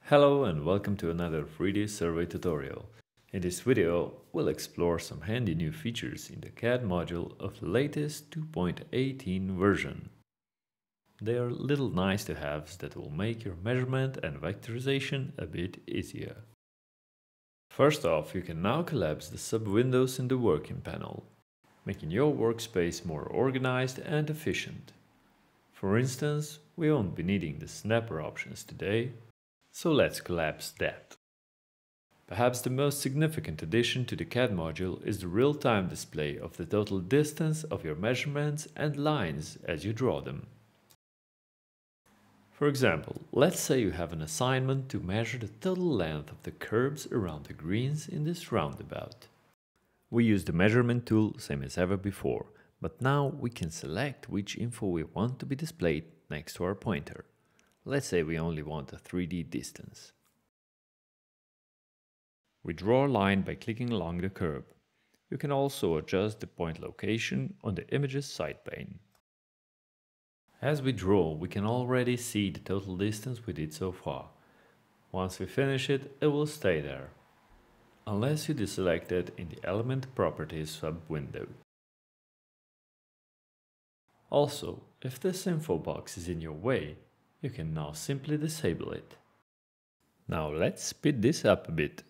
Hello and welcome to another 3D survey tutorial. In this video, we'll explore some handy new features in the CAD module of the latest 2.18 version. They are little nice to haves that will make your measurement and vectorization a bit easier. First off, you can now collapse the sub-windows in the working panel, making your workspace more organized and efficient. For instance, we won't be needing the snapper options today, so let's collapse that. Perhaps the most significant addition to the CAD module is the real-time display of the total distance of your measurements and lines as you draw them. For example, let's say you have an assignment to measure the total length of the curbs around the greens in this roundabout. We use the measurement tool same as ever before, but now we can select which info we want to be displayed next to our pointer. Let's say we only want a 3D distance. We draw a line by clicking along the curb. You can also adjust the point location on the image's side pane. As we draw, we can already see the total distance we did so far. Once we finish it, it will stay there, unless you deselect it in the Element Properties sub-window. Also, if this info box is in your way, you can now simply disable it. Now let's speed this up a bit.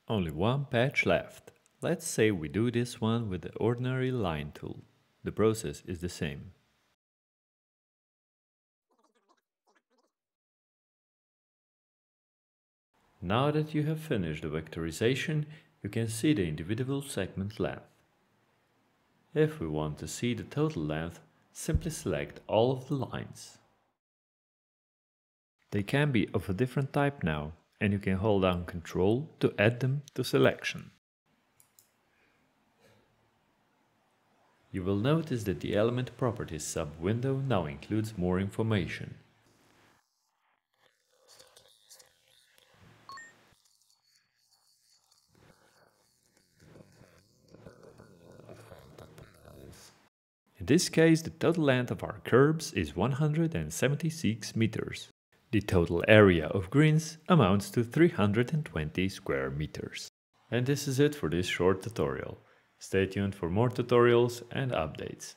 Only one patch left. Let's say we do this one with the ordinary line tool. The process is the same. Now that you have finished the vectorization, you can see the individual segment length. If we want to see the total length, simply select all of the lines. They can be of a different type now, and you can hold down Ctrl to add them to selection. You will notice that the Element Properties sub-window now includes more information. In this case, the total length of our curbs is 176 meters. The total area of greens amounts to 320 square meters. And this is it for this short tutorial. Stay tuned for more tutorials and updates.